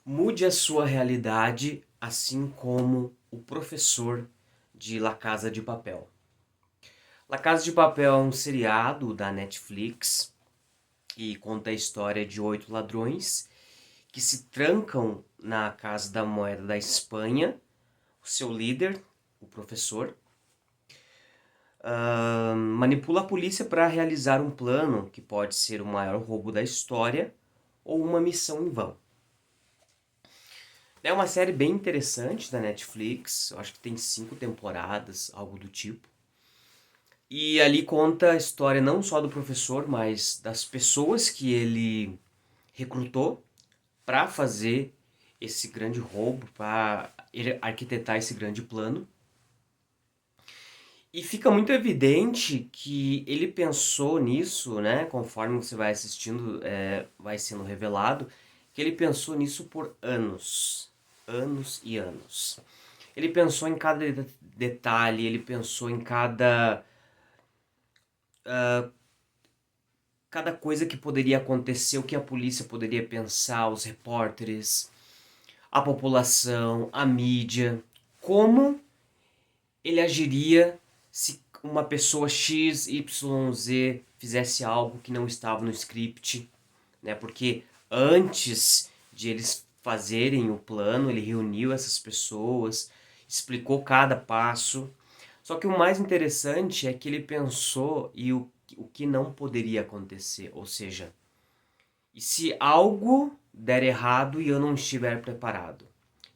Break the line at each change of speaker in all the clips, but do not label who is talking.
Mude a sua realidade, assim como o professor de La Casa de Papel. La Casa de Papel é um seriado da Netflix e conta a história de 8 ladrões que se trancam na Casa da Moeda da Espanha. O seu líder, o professor, manipula a polícia para realizar um plano que pode ser o maior roubo da história ou uma missão em vão. É uma série bem interessante da Netflix, eu acho que tem 5 temporadas, algo do tipo. E ali conta a história não só do professor, mas das pessoas que ele recrutou para fazer esse grande roubo, para arquitetar esse grande plano. E fica muito evidente que ele pensou nisso, né? Conforme você vai assistindo, vai sendo revelado, que ele pensou nisso por anos. Anos e anos. Ele pensou em cada detalhe, ele pensou em cada coisa que poderia acontecer, o que a polícia poderia pensar, os repórteres, a população, a mídia, como ele agiria se uma pessoa X, Y, Z fizesse algo que não estava no script, né? Porque antes de eles fazerem o plano, ele reuniu essas pessoas, explicou cada passo. Só que o mais interessante é que ele pensou o que não poderia acontecer, ou seja, e se algo der errado e eu não estiver preparado?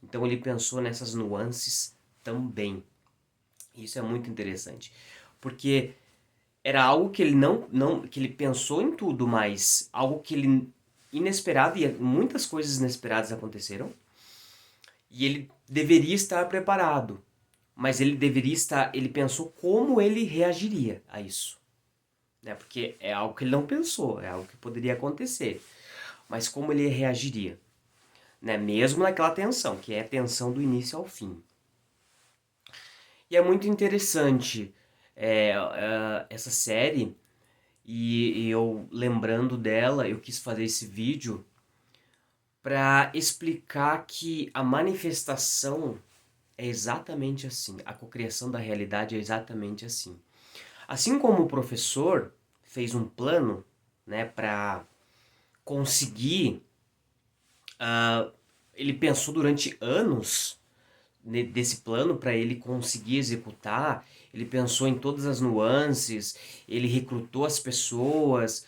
Então ele pensou nessas nuances também. Isso é muito interessante, porque era algo que ele não que ele pensou em tudo, mas algo que ele inesperado e muitas coisas inesperadas aconteceram e ele deveria estar preparado, mas ele pensou como ele reagiria a isso, né? Porque é algo que ele não pensou, é algo que poderia acontecer, mas como ele reagiria, né? Mesmo naquela tensão, que é a tensão do início ao fim. E é muito interessante essa série. E eu lembrando dela, eu quis fazer esse vídeo para explicar que a manifestação é exatamente assim, a cocriação da realidade é exatamente assim. Assim como o professor fez um plano, né, para conseguir, ele pensou durante anos desse plano para ele conseguir executar, ele pensou em todas as nuances, ele recrutou as pessoas,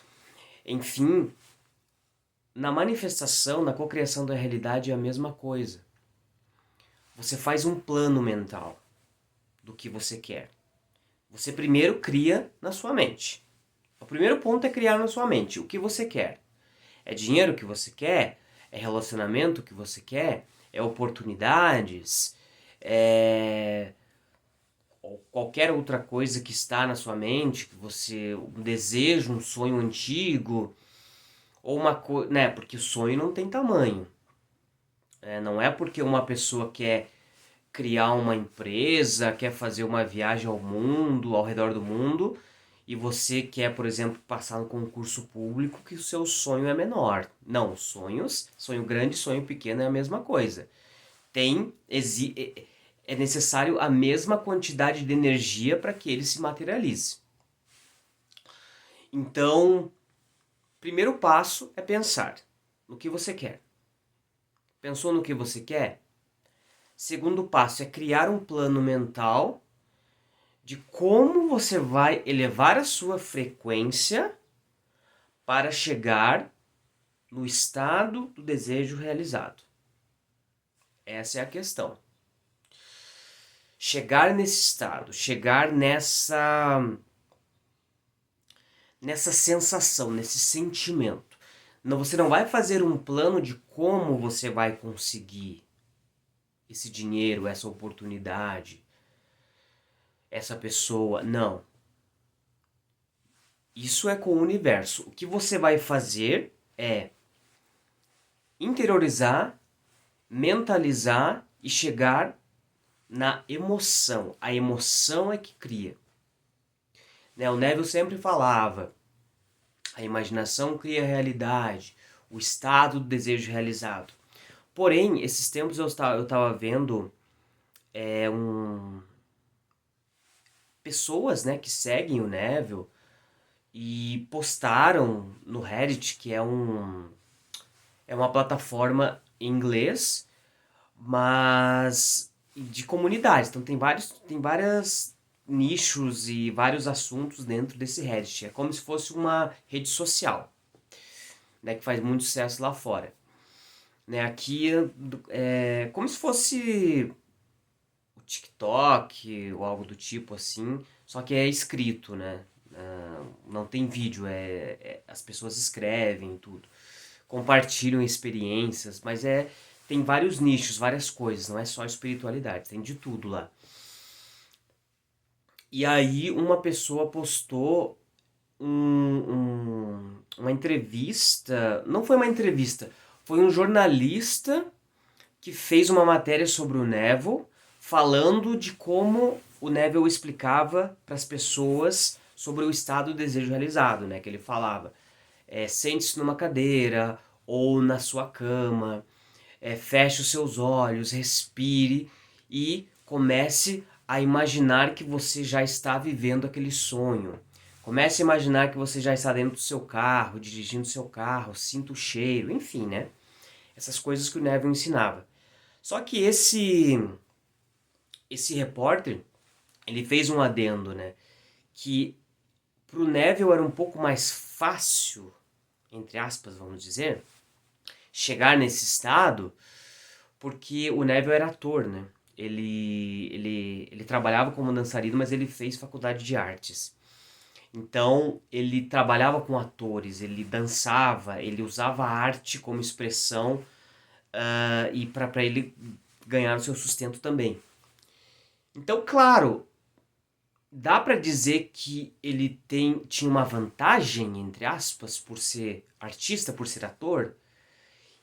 enfim. Na manifestação, na cocriação da realidade é a mesma coisa. Você faz um plano mental do que você quer. Você primeiro cria na sua mente. O primeiro ponto é criar na sua mente o que você quer. É dinheiro que você quer? É relacionamento que você quer? É oportunidades? É ou qualquer outra coisa que está na sua mente, que você um desejo, um sonho antigo, ou uma coisa, né? Porque o sonho não tem tamanho. Não é porque uma pessoa quer criar uma empresa, quer fazer uma viagem ao mundo, ao redor do mundo, e você quer, por exemplo, passar no concurso público, que o seu sonho é menor. Não, sonho grande e sonho pequeno é a mesma coisa. É necessário a mesma quantidade de energia para que ele se materialize. Então, primeiro passo é pensar no que você quer. Pensou no que você quer? Segundo passo é criar um plano mental de como você vai elevar a sua frequência para chegar no estado do desejo realizado. Essa é a questão. Chegar nesse estado, chegar nessa sensação, nesse sentimento. Não, você não vai fazer um plano de como você vai conseguir esse dinheiro, essa oportunidade, essa pessoa. Não. Isso é com o universo. O que você vai fazer é interiorizar, mentalizar e chegar na emoção. A emoção é que cria. Né? O Neville sempre falava: a imaginação cria a realidade, o estado do desejo realizado. Porém, esses tempos eu tava vendo pessoas, né, que seguem o Neville e postaram no Reddit, que é uma plataforma em inglês, mas de comunidades. Então tem várias nichos e vários assuntos dentro desse Reddit. É como se fosse uma rede social, né, que faz muito sucesso lá fora. Né, aqui é como se fosse o TikTok ou algo do tipo assim, só que é escrito, né? Não tem vídeo, as pessoas escrevem tudo, compartilham experiências, mas tem vários nichos, várias coisas, não é só espiritualidade, tem de tudo lá. E aí uma pessoa postou uma entrevista, não foi uma entrevista, foi um jornalista que fez uma matéria sobre o Neville, falando de como o Neville explicava para as pessoas sobre o estado do desejo realizado, né? Que ele falava, sente-se numa cadeira ou na sua cama, feche os seus olhos, respire e comece a imaginar que você já está vivendo aquele sonho. Comece a imaginar que você já está dentro do seu carro, dirigindo o seu carro, sinta o cheiro, enfim, né? Essas coisas que o Neville ensinava. Só que esse repórter, ele fez um adendo, né? Que pro Neville era um pouco mais fácil, entre aspas, vamos dizer, chegar nesse estado, porque o Neville era ator, né? Ele trabalhava como dançarino, mas ele fez faculdade de artes. Então, ele trabalhava com atores, ele dançava, ele usava a arte como expressão e para ele ganhar o seu sustento também. Então, claro, dá para dizer que ele tinha uma vantagem, entre aspas, por ser artista, por ser ator,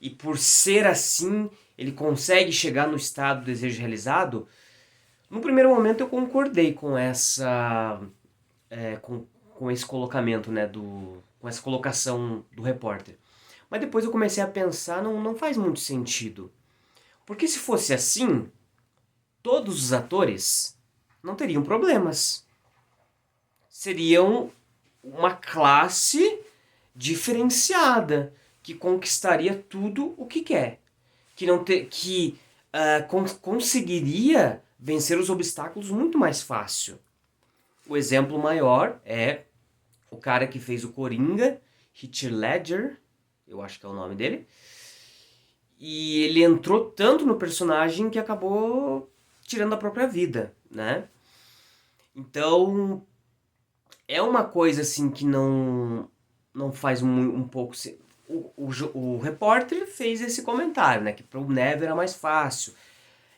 e por ser assim, ele consegue chegar no estado do desejo realizado. No primeiro momento eu concordei com com esse colocamento, né, com essa colocação do repórter. Mas depois eu comecei a pensar, não faz muito sentido. Porque se fosse assim, todos os atores não teriam problemas. Seriam uma classe diferenciada que conquistaria tudo o que quer, que não te, que conseguiria vencer os obstáculos muito mais fácil. O exemplo maior é o cara que fez o Coringa, Heath Ledger, eu acho que é o nome dele, e ele entrou tanto no personagem que acabou tirando a própria vida, né? Então, é uma coisa assim que não faz um pouco. O repórter fez esse comentário, né? Que para o Neville era mais fácil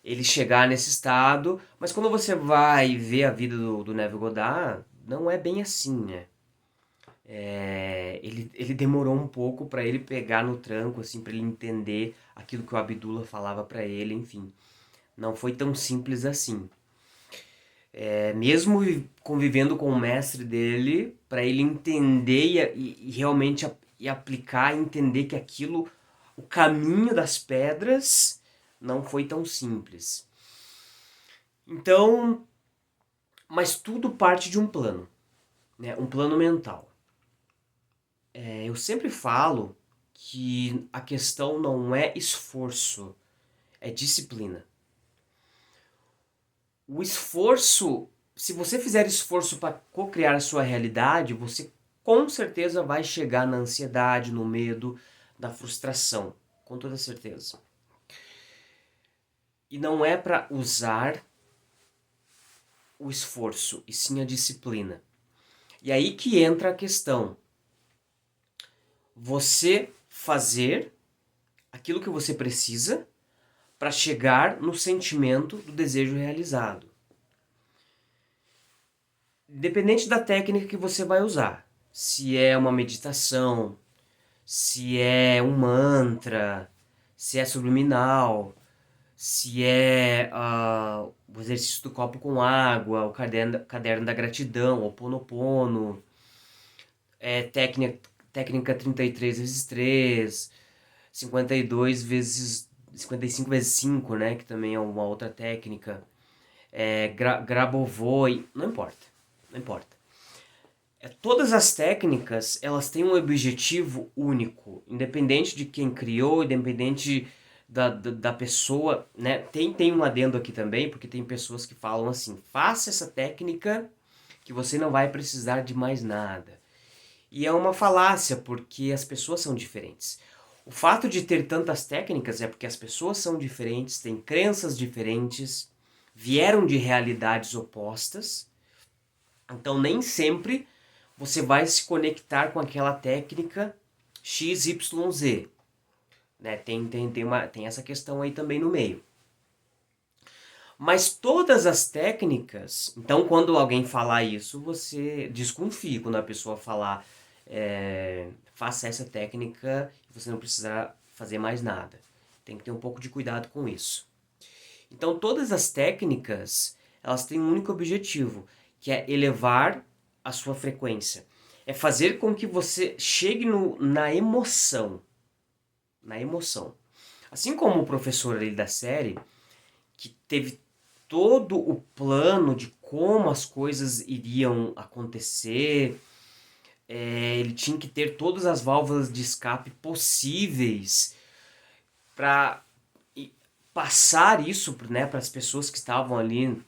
ele chegar nesse estado, mas quando você vai ver a vida do Neville Goddard, não é bem assim, né? Ele demorou um pouco para ele pegar no tranco, assim, para ele entender aquilo que o Abdullah falava para ele, enfim. Não foi tão simples assim. Mesmo convivendo com o mestre dele, para ele entender e realmente e aplicar, entender que aquilo, o caminho das pedras, não foi tão simples. Então, mas tudo parte de um plano, né? Um plano mental. Eu sempre falo que a questão não é esforço, é disciplina. O esforço, se você fizer esforço para co-criar a sua realidade, você com certeza vai chegar na ansiedade, no medo, na frustração, com toda certeza. E não é para usar o esforço, e sim a disciplina. E aí que entra a questão. Você fazer aquilo que você precisa para chegar no sentimento do desejo realizado. Independente da técnica que você vai usar, se é uma meditação, se é um mantra, se é subliminal, se é o exercício do copo com água, o caderno da gratidão, o Ho'oponopono, técnica 33 vezes 3, 52 vezes 55x5, né? Que também é uma outra técnica. Grabovoi, não importa, não importa. Todas as técnicas, elas têm um objetivo único, independente de quem criou, independente da pessoa, né? Tem um adendo aqui também, porque tem pessoas que falam assim, faça essa técnica que você não vai precisar de mais nada. E é uma falácia, porque as pessoas são diferentes. O fato de ter tantas técnicas é porque as pessoas são diferentes, têm crenças diferentes, vieram de realidades opostas, então nem sempre você vai se conectar com aquela técnica XYZ. Né? Tem essa questão aí também no meio. Mas todas as técnicas, então quando alguém falar isso, você desconfie quando a pessoa falar faça essa técnica e você não precisará fazer mais nada. Tem que ter um pouco de cuidado com isso. Então todas as técnicas, elas têm um único objetivo, que é elevar a sua frequência. É fazer com que você chegue na emoção. Na emoção. Assim como o professor ali da série, que teve todo o plano de como as coisas iriam acontecer, ele tinha que ter todas as válvulas de escape possíveis para passar isso, né, para as pessoas que estavam ali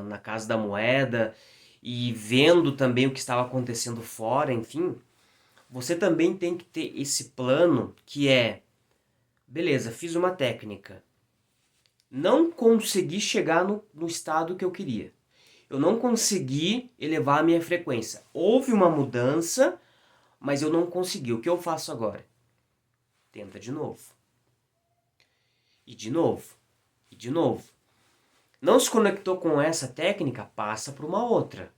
na Casa da Moeda e vendo também o que estava acontecendo fora, enfim. Você também tem que ter esse plano que beleza, fiz uma técnica. Não consegui chegar no estado que eu queria. Eu não consegui elevar a minha frequência. Houve uma mudança, mas eu não consegui. O que eu faço agora? Tenta de novo. E de novo. E de novo. Não se conectou com essa técnica? Passa para uma outra.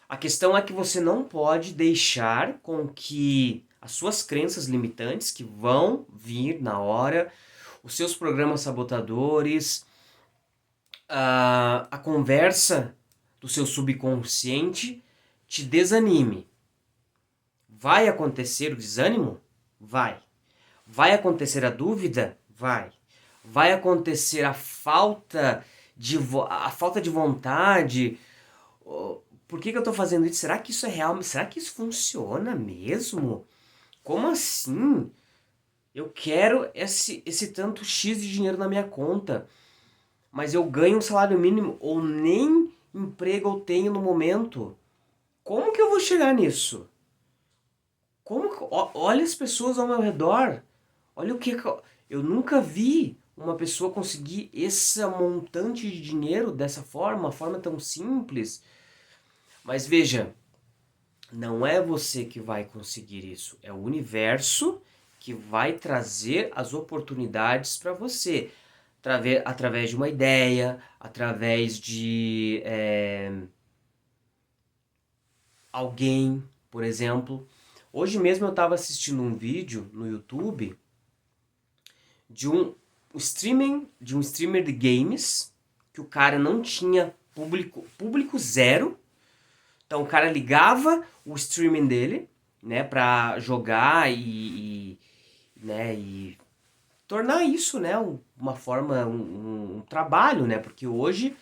A questão é que você não pode deixar com que as suas crenças limitantes, que vão vir na hora, os seus programas sabotadores, a conversa do seu subconsciente te desanime. Vai acontecer o desânimo? Vai. Vai acontecer a dúvida? Vai. Vai acontecer a falta de vontade? Por que eu estou fazendo isso? Será que isso é real? Será que isso funciona mesmo? Como assim? Eu quero esse tanto X de dinheiro na minha conta, mas eu ganho um salário mínimo ou nem emprego eu tenho no momento. Como que eu vou chegar nisso? Olha as pessoas ao meu redor. Olha o que eu nunca vi uma pessoa conseguir esse montante de dinheiro dessa forma, uma forma tão simples. Mas veja, não é você que vai conseguir isso, é o universo que vai trazer as oportunidades para você, através de uma ideia, através de alguém, por exemplo. Hoje mesmo eu estava assistindo um vídeo no YouTube de um streamer de games, que o cara não tinha público zero. Então o cara ligava o streaming dele, né, para jogar né, e tornar isso, né, uma forma, um trabalho, né, porque hoje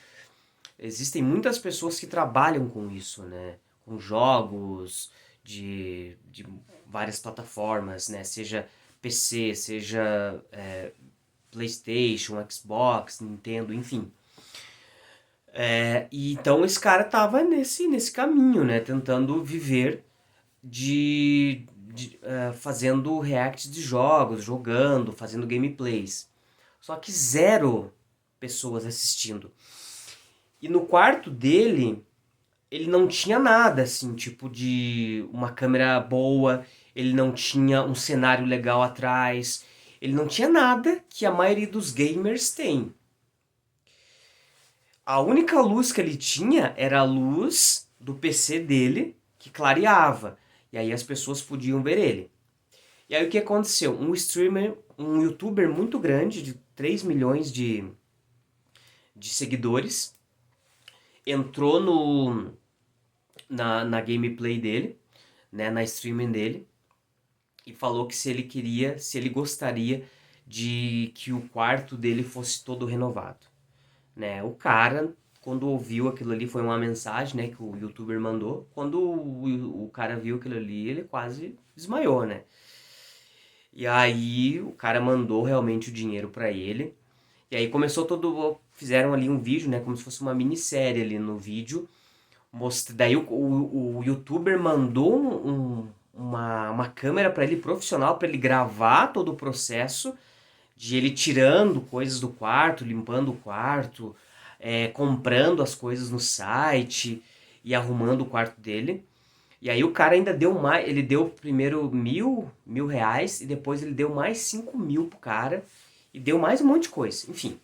existem muitas pessoas que trabalham com isso, né, com jogos de várias plataformas, né, seja PC, seja PlayStation, Xbox, Nintendo, enfim. E então esse cara tava nesse caminho, né? Tentando viver fazendo reacts de jogos, jogando, fazendo gameplays. Só que zero pessoas assistindo. E no quarto dele, ele não tinha nada, assim, tipo de uma câmera boa, ele não tinha um cenário legal atrás, ele não tinha nada que a maioria dos gamers tem. A única luz que ele tinha era a luz do PC dele, que clareava. E aí as pessoas podiam ver ele. E aí o que aconteceu? Um youtuber muito grande, de 3 milhões de seguidores, entrou na gameplay dele, né, na streaming dele, e falou que se ele gostaria de que o quarto dele fosse todo renovado, né? O cara, quando ouviu aquilo ali, foi uma mensagem, né, que o youtuber mandou. Quando o cara viu aquilo ali, ele quase desmaiou, né? E aí o cara mandou realmente o dinheiro pra ele. E aí começou todo. Fizeram ali um vídeo, né? Como se fosse uma minissérie ali no vídeo. Daí o youtuber mandou uma câmera pra ele profissional, pra ele gravar todo o processo de ele tirando coisas do quarto, limpando o quarto, comprando as coisas no site e arrumando o quarto dele. E aí o cara ainda deu mais, ele deu primeiro mil reais e depois ele deu mais 5.000 pro cara e deu mais um monte de coisa. Enfim,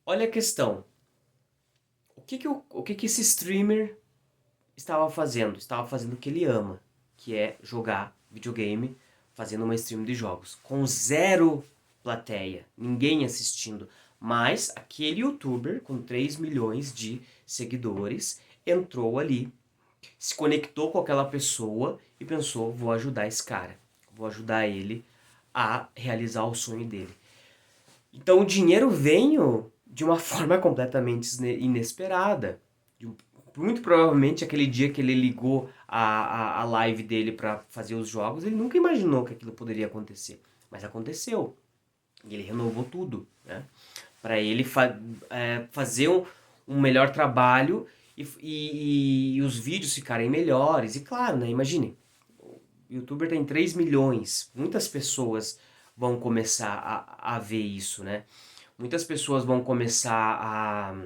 olha a questão. O que que esse streamer estava fazendo? Estava fazendo o que ele ama, que é jogar videogame, fazendo uma stream de jogos, com zero plateia, ninguém assistindo. Mas aquele youtuber com 3 milhões de seguidores entrou ali, se conectou com aquela pessoa e pensou: vou ajudar esse cara, vou ajudar ele a realizar o sonho dele. Então o dinheiro veio de uma forma completamente inesperada. Muito provavelmente aquele dia que ele ligou a live dele para fazer os jogos, ele nunca imaginou que aquilo poderia acontecer. Mas aconteceu. E ele renovou tudo, né? Para ele fazer um melhor trabalho e os vídeos ficarem melhores. E claro, né? Imagine, o youtuber tem 3 milhões. Muitas pessoas vão começar a ver isso, né? Muitas pessoas vão começar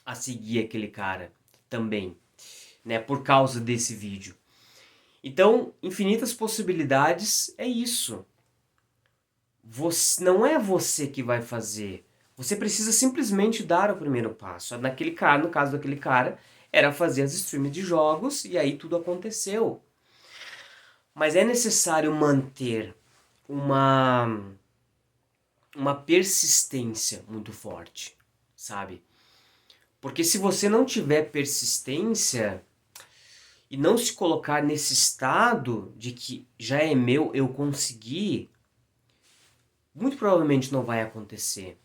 a seguir aquele cara também, né? Por causa desse vídeo. Então, infinitas possibilidades é isso. Não é você que vai fazer. Você precisa simplesmente dar o primeiro passo. Naquele cara, no caso daquele cara, era fazer as streams de jogos e aí tudo aconteceu. Mas é necessário manter uma persistência muito forte, sabe? Porque se você não tiver persistência e não se colocar nesse estado de que já é meu, eu consegui, muito provavelmente não vai acontecer.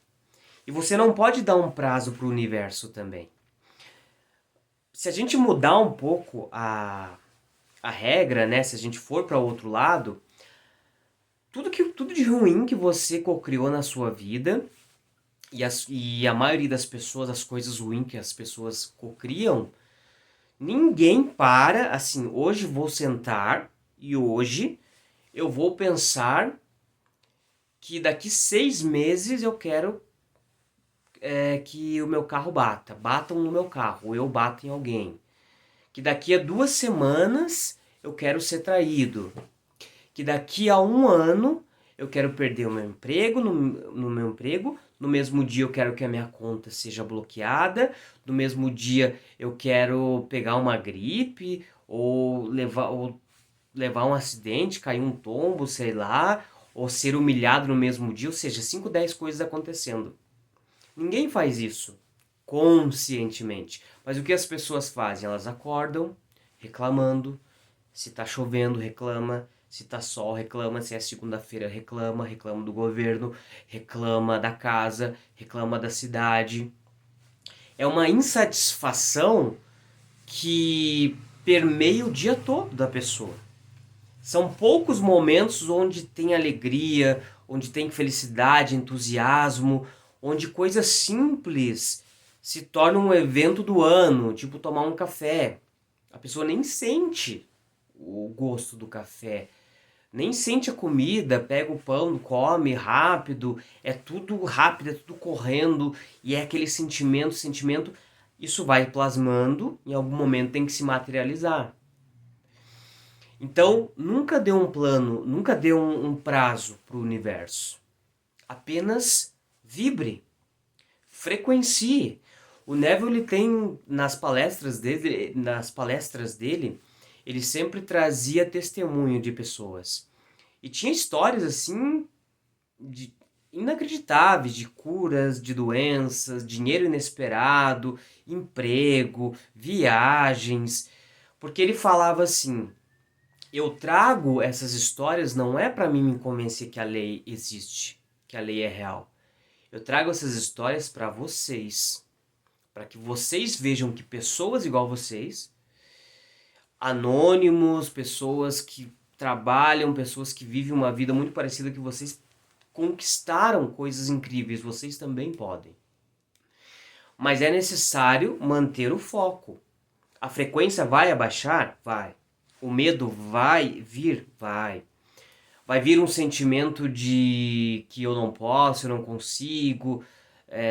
E você não pode dar um prazo para o universo também. Se a gente mudar um pouco a regra, né? Se a gente for para outro lado, tudo de ruim que você cocriou na sua vida e a maioria das pessoas, as coisas ruins que as pessoas cocriam, ninguém para assim, hoje vou sentar e hoje eu vou pensar que daqui 6 meses eu quero que o meu carro batam no meu carro, ou eu bato em alguém. Que daqui a 2 semanas eu quero ser traído. Que daqui a 1 ano eu quero perder o meu emprego, no meu emprego, no mesmo dia eu quero que a minha conta seja bloqueada, no mesmo dia eu quero pegar uma gripe, ou levar um acidente, cair um tombo, sei lá, ou ser humilhado no mesmo dia, ou seja, 5, 10 coisas acontecendo. Ninguém faz isso conscientemente. Mas o que as pessoas fazem? Elas acordam reclamando. Se tá chovendo, reclama. Se tá sol, reclama. Se é segunda-feira, reclama. Reclama do governo, reclama da casa, reclama da cidade. É uma insatisfação que permeia o dia todo da pessoa. São poucos momentos onde tem alegria, onde tem felicidade, entusiasmo, onde coisas simples se tornam um evento do ano, tipo tomar um café. A pessoa nem sente o gosto do café, nem sente a comida, pega o pão, come rápido, é tudo rápido, é tudo correndo, e é aquele sentimento, isso vai plasmando, em algum momento tem que se materializar. Então, nunca dê um plano, nunca dê um prazo para o universo. Apenas vibre, frequencie. O Neville ele tem nas palestras dele, ele sempre trazia testemunho de pessoas. E tinha histórias assim inacreditáveis de curas de doenças, dinheiro inesperado, emprego, viagens, porque ele falava assim: Eu trago essas histórias não é para mim me convencer que a lei existe, que a lei é real. Eu trago essas histórias para vocês, para que vocês vejam que pessoas igual vocês, anônimos, pessoas que trabalham, pessoas que vivem uma vida muito parecida que vocês, conquistaram coisas incríveis, vocês também podem. Mas é necessário manter o foco. A frequência vai abaixar? Vai. O medo vai vir? Vai. Vai vir um sentimento de que eu não posso, eu não consigo.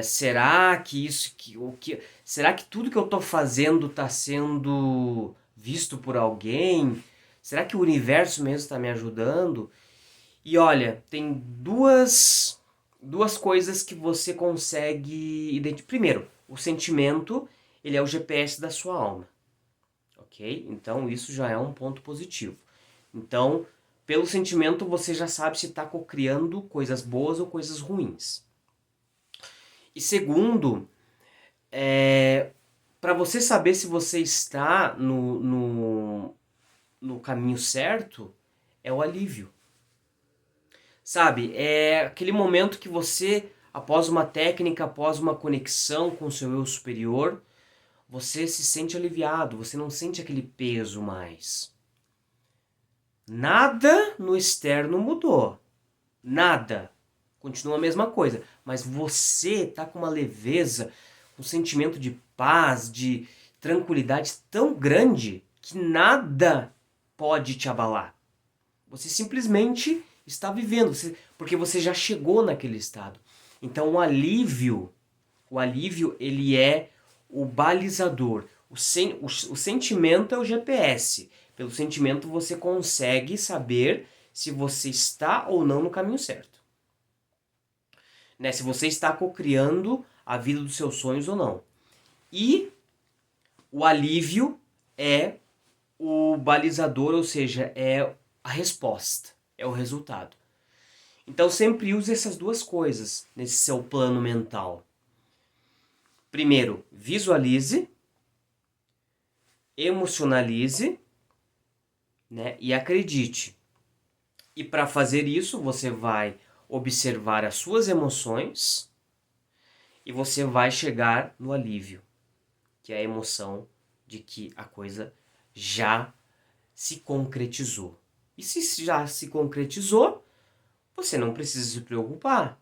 Será que isso, será que tudo que eu estou fazendo está sendo visto por alguém? Será que o universo mesmo está me ajudando? E olha, tem duas coisas que você consegue identificar. Primeiro, o sentimento, ele é o GPS da sua alma, ok? Então isso já é um ponto positivo. Então, pelo sentimento você já sabe se está cocriando coisas boas ou coisas ruins. E segundo, para você saber se você está no caminho certo, é o alívio. Sabe, é aquele momento que você, após uma técnica, após uma conexão com o seu eu superior, você se sente aliviado, você não sente aquele peso mais. Nada no externo mudou. Nada. Continua a mesma coisa. Mas você tá com uma leveza, um sentimento de paz, de tranquilidade tão grande que nada pode te abalar. Você simplesmente está vivendo, porque você já chegou naquele estado. Então o alívio ele é o balizador. O sentimento é o GPS. Pelo sentimento você consegue saber se você está ou não no caminho certo. Né? Se você está cocriando a vida dos seus sonhos ou não. E o alívio é o balizador, ou seja, é a resposta, é o resultado. Então sempre use essas duas coisas nesse seu plano mental. Primeiro, visualize, emocionalize, né, e acredite. E para fazer isso, você vai observar as suas emoções e você vai chegar no alívio, que é a emoção de que a coisa já se concretizou. E se já se concretizou, você não precisa se preocupar.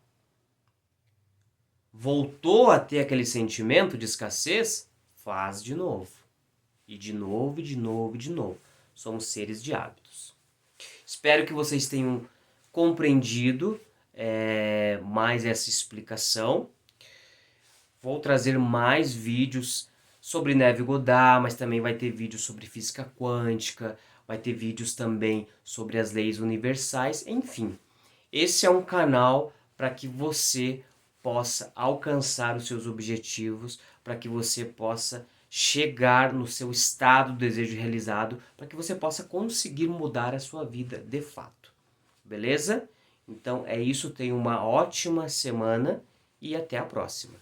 Voltou a ter aquele sentimento de escassez? Faz de novo. E de novo, e de novo, e de novo. Somos seres de hábitos. Espero que vocês tenham compreendido mais essa explicação. Vou trazer mais vídeos sobre Neville Goddard, mas também vai ter vídeos sobre física quântica, vai ter vídeos também sobre as leis universais, enfim. Esse é um canal para que você possa alcançar os seus objetivos, para que você possa chegar no seu estado do desejo realizado, para que você possa conseguir mudar a sua vida de fato. Beleza? Então é isso, tenha uma ótima semana e até a próxima.